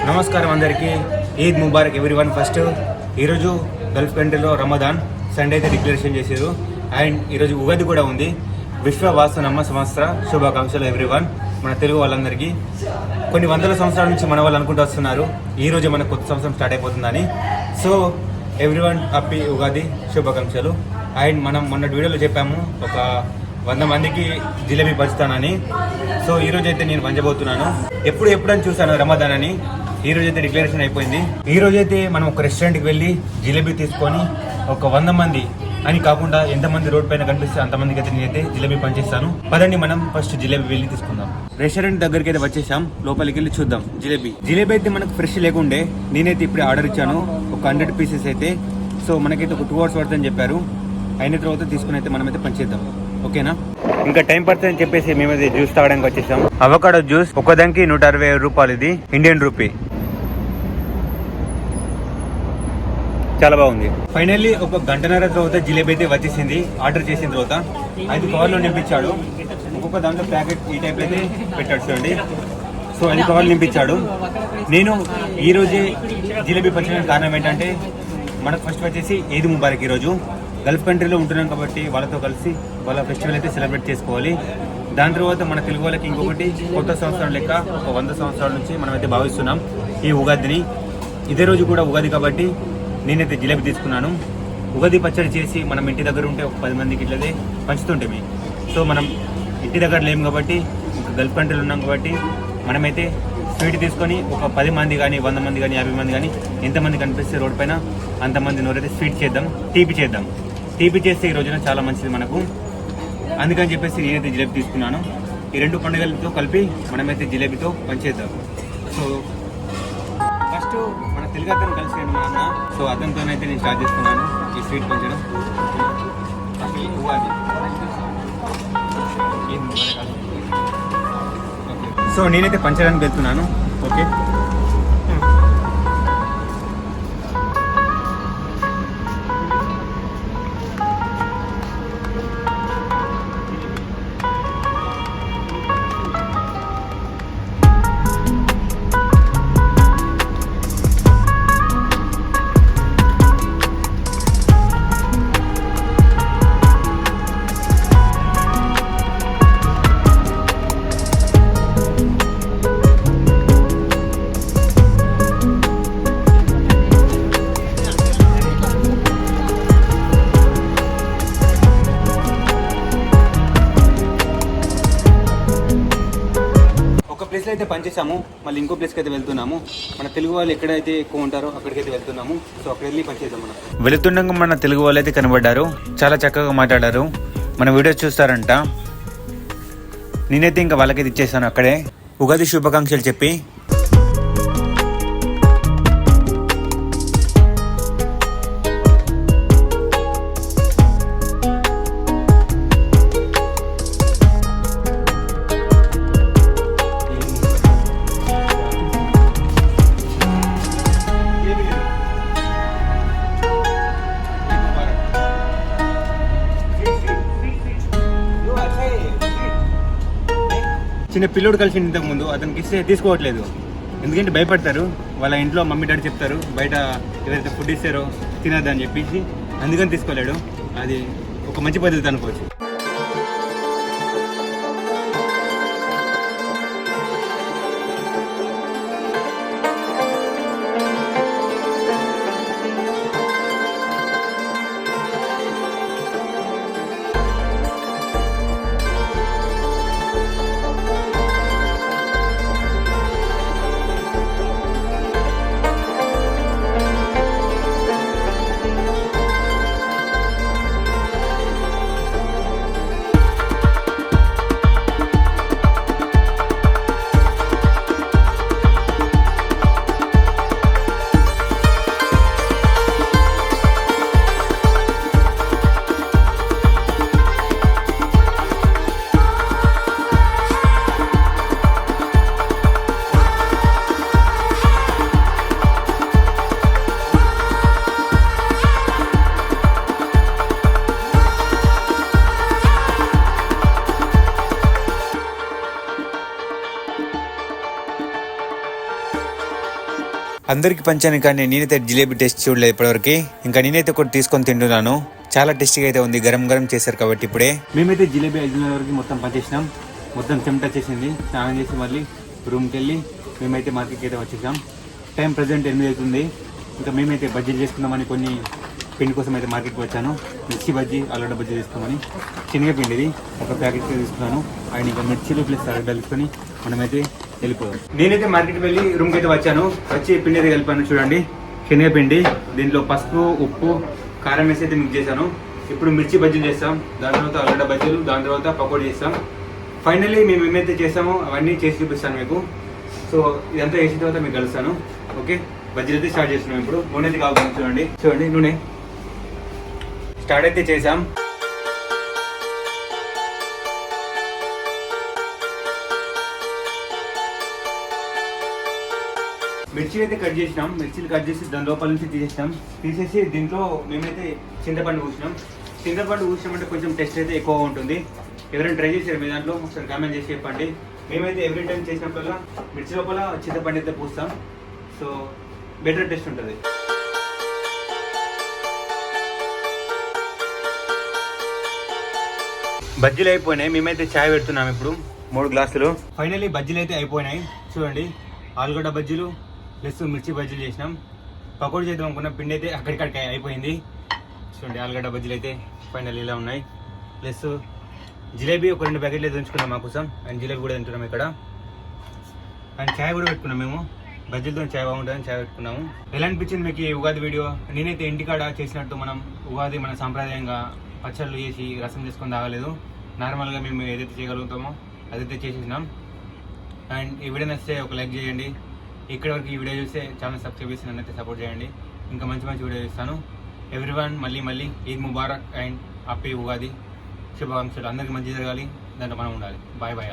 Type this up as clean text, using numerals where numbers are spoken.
నమస్కారం అందరికీ, Eid Mubarak everyone. First ఈరోజు గల్ఫ్ కంట్రీలో రమదాన్ సండే అయితే డిక్లరేషన్ చేశారు. అండ్ ఈరోజు ఉగాది కూడా ఉంది. విశ్వ వాస్తు సంవత్సర శుభాకాంక్షలు ఎవ్రీవన్. మన తెలుగు వాళ్ళందరికీ కొన్ని వందల సంవత్సరాల నుంచి మన వాళ్ళు అనుకుంటూ వస్తున్నారు ఈ రోజు మన కొత్త సంవత్సరం స్టార్ట్ అయిపోతుందని. సో ఎవ్రీవన్ హ్యాపీ ఉగాది శుభాకాంక్షలు. అండ్ మనం మొన్నటి వీడియోలో చెప్పాము ఒక 100 మందికి జిలేబీ పంచుతానని. సో ఈరోజు అయితే నేను పంచబోతున్నాను. ఎప్పుడని చూసాను రమదాన్ అని. ఈ రోజు అయితే డిక్లరేషన్ అయిపోయింది. ఈ రోజు అయితే మనం ఒక రెస్టారెంట్కి వెళ్ళి జిలేబీ తీసుకొని ఒక 100 మంది అని కాకుండా ఎంతమంది రోడ్ పైన కనిపిస్తే అంతమందికి అయితే నేనైతే జిలేబీ పంచేస్తాను. పదండి మనం ఫస్ట్ జిలేబీ వెళ్ళి తీసుకుందాం. రెస్టారెంట్ దగ్గరికి అయితే వచ్చేసాం, లోపలికి వెళ్ళి చూద్దాం. జిలేబీ అయితే మనకు ఫ్రెష్ లేకుండే, నేనైతే ఇప్పుడే ఆర్డర్ ఇచ్చాను ఒక 100 పీసెస్ అయితే. సో మనకైతే ఒక 2 hours పడుతుందని చెప్పారు. అయిన తర్వాత తీసుకుని అయితే మనమైతే పంచేద్దాం, ఓకేనా? ఇంకా టైం పడుతుందని చెప్పేసి మేమైతే జ్యూస్ తాగడానికి వచ్చేసాం. అవకాడో జ్యూస్ ఒకదానికి 160 రూపాయలు, ఇది ఇండియన్ రూపీ. చాలా బాగుంది. ఫైనల్లీ ఒక గంటన్నర తర్వాత జిలేబీ అయితే వచ్చేసింది. ఆర్డర్ చేసిన తర్వాత 5 కవర్లు నింపించాడు. ఒక్కొక్క దాంట్లో ప్యాకెట్ ఈ టైప్ అయితే పెట్టాడు చూడండి. సో 5 కవర్లు నింపించాడు. నేను ఈ రోజే జిలేబీ పంచడానికి కారణం ఏంటంటే మనకు ఫస్ట్ వచ్చేసి ఈద్ ముబారక్. ఈరోజు గల్ఫ్ కంట్రీలో ఉంటున్నాం కాబట్టి వాళ్ళతో కలిసి వాళ్ళ ఫెస్టివల్ అయితే సెలబ్రేట్ చేసుకోవాలి. దాని తర్వాత మన తెలుగు వాళ్ళకి ఇంకొకటి కొత్త సంవత్సరం లెక్క ఒక 100 సంవత్సరాల నుంచి మనమైతే భావిస్తున్నాం ఈ ఉగాదిని. ఇదే రోజు కూడా ఉగాది కాబట్టి నేనైతే జిలేబీ తీసుకున్నాను. ఉగాది పచ్చడి చేసి మనం ఇంటి దగ్గర ఉంటే ఒక 10 మందికి ఇట్లదే పంచుతుంటే. సో మనం ఇంటి దగ్గర లేము కాబట్టి ఇంకా గల్ఫ్ కంట్రీలో ఉన్నాం కాబట్టి మనమైతే స్వీట్ తీసుకొని ఒక 10 మంది కానీ 100 మంది కానీ 50 మంది కానీ ఎంతమంది కనిపిస్తే రోడ్ పైన అంతమంది నోరైతే స్వీట్ చేద్దాం, తీపి చేద్దాం. తీపి చేస్తే ఈ రోజున చాలా మంచిది మనకు. అందుకని చెప్పేసి నేనైతే జిలేబీ తీసుకున్నాను. ఈ 2 పండుగలతో కలిపి మనమైతే జిలేబీతో పంచేద్దాం. సో ఫస్ట్ మన తెలుగు అతను కలిసి మా అన్న, సో అతనితోనైతే నేను స్టార్ట్ చేస్తున్నాను ఈ స్వీట్ పంచడం. సో నేనైతే పంచడానికి వెళ్తున్నాను, ఓకే? ప్లేస్లో అయితే పనిచేసాము, మళ్ళీ ఇంకో ప్లేస్కి అయితే వెళ్తున్నాము. మన తెలుగు వాళ్ళు ఎక్కడైతే ఎక్కువ ఉంటారో అక్కడికైతే వెళ్తున్నాము. సో అక్కడ వెళ్ళి పనిచేద్దాం. మనం వెళుతుండగా మన తెలుగు వాళ్ళు అయితే కనబడ్డారు, చాలా చక్కగా మాట్లాడారు. మన వీడియోస్ చూస్తారంట. నేనైతే ఇంకా వాళ్ళకైతే ఇచ్చేసాను అక్కడే ఉగాది శుభాకాంక్షలు చెప్పి. చిన్న పిల్లోడు కలిసి ఇంతకు ముందు అతనికి ఇస్తే తీసుకోవట్లేదు, ఎందుకంటే భయపడతారు. వాళ్ళ ఇంట్లో మమ్మీ డాడీ చెప్తారు బయట ఏదైతే ఫుడ్ ఇస్తారో తినద్దని చెప్పేసి, అందుకని తీసుకోలేడు. అది ఒక మంచి పద్ధతి అనుకోవచ్చు. అందరికి పంచాను కానీ నేనైతే జిలేబీ టేస్ట్ చూడలేదు ఇప్పటివరకు. ఇంకా నేనైతే ఒకటి తీసుకొని తింటున్నాను. చాలా టేస్టీగా అయితే ఉంది, గరం గరం చేశారు కాబట్టి ఇప్పుడే. మేమైతే జిలేబీ 5 వరకు మొత్తం పంచేసినాం. మొత్తం చెమట వచ్చేసింది. స్నానం చేసి మళ్ళీ రూమ్కి వెళ్ళి మేమైతే మార్కెట్కి అయితే వచ్చేసాం. టైం ప్రజెంట్ 8 అవుతుంది. ఇంకా మేమైతే బజ్జీలు చేసుకుందామని కొన్ని పిండి కోసం అయితే మార్కెట్కి వచ్చాను. మిర్చి బజ్జీ, ఆలుగడ్డ బజ్జీ తీసుకుందామని. శనగపిండిది ఒక ప్యాకెట్ తీసుకున్నాను. అండ్ ఇంకా మిర్చీలు ప్లస్ ఆలుగడ్డ తీసుకొని మనమైతే వెళ్ళిపోదాం. నేనైతే మార్కెట్కి వెళ్ళి రూమ్కి అయితే వచ్చాను. వచ్చి పిండి అయితే కలిపాను చూడండి. శనగపిండి, దీంట్లో పసుపు, ఉప్పు, కారం వేసి అయితే మిక్స్ చేశాను. ఇప్పుడు మిర్చి బజ్జీలు చేస్తాం, దాని తర్వాత ఆలుగడ్డ బజ్జీలు, దాని తర్వాత పకోడీ చేస్తాం. ఫైనల్లీ మేము ఏమైతే చేస్తామో అవన్నీ చేసి చూపిస్తాను మీకు. సో ఇదంతా వేసిన తర్వాత మీకు కలుస్తాను. ఓకే, బజ్జీలు అయితే స్టార్ట్ చేస్తున్నాం. ఇప్పుడు నూనె అయితే కావాలి చూడండి నూనె స్టార్ట్ అయితే చేసాం. మిర్చి అయితే కట్ చేసినాం. మిర్చిలు కట్ చేసి దాని లోపల నుంచి తీసేసి దీంట్లో మేమైతే చింతపండు పూసినాం. చింతపండు పూసినామంటే కొంచెం టేస్ట్ అయితే ఎక్కువ ఉంటుంది. ఎవరైనా ట్రై చేశారు మీ దాంట్లో ఒకసారి కామెంట్ చేసి చెప్పండి. మేమైతే ఎవ్రీ టైం చేసినప్పుడల్లా మిర్చి లోపల చింతపండు అయితే పూస్తాం. సో బెటర్ టేస్ట్ ఉంటుంది. బజ్జీలు అయిపోయినాయి. మేమైతే చాయ్ పెడుతున్నాం ఇప్పుడు 3 గ్లాసులు. ఫైనల్లీ బజ్జీలు అయితే అయిపోయినాయి చూడండి. ఆలుగడ్డ బజ్జీలు ప్లస్ మిర్చి బజ్జీలు చేసినాం. పకోడీ చేద్దాం అనుకున్న పిండి అయితే అక్కడికడికి అయిపోయింది చూడండి. ఆలుగడ్డ బజ్జీలు అయితే ఫైనల్ ఇలా ఉన్నాయి. ప్లస్ జిలేబీ ఒక 2 ప్యాకెట్లు అయితే ఉంచుకున్నాం మా కోసం. అండ్ జిలేబీ కూడా తింటున్నాం ఇక్కడ. అండ్ చాయ్ కూడా పెట్టుకున్నాం మేము. బజ్జీలతో చాయ్ బాగుంటుందని చాయ్ పెట్టుకున్నాము. ఎలా అనిపించింది మీకు ఈ ఉగాది వీడియో? నేనైతే ఇంటికాడ చేసినట్టు మనం ఉగాది మన సాంప్రదాయంగా పచ్చళ్ళు చేసి రసం చేసుకొని తాగలేదు. నార్మల్గా మేము ఏదైతే చేయగలుగుతామో అదైతే చేసేసినాం. అండ్ ఈ వీడియో నచ్చితే ఒక లైక్ చేయండి. ఇక్కడ వరకు ఈ వీడియో చూస్తే ఛానల్ సబ్స్క్రైబ్ చేసి నన్ను అయితే సపోర్ట్ చేయండి. ఇంకా మంచి మంచి వీడియో చూస్తాను. ఎవ్రీవన్ మళ్ళీ ఈద్ ముబారక్ అండ్ హ్యాపీ ఉగాది శుభాకాంక్షలు. అందరికీ మంచి జరగాలి, దాంట్లో మనం ఉండాలి. Bye bye.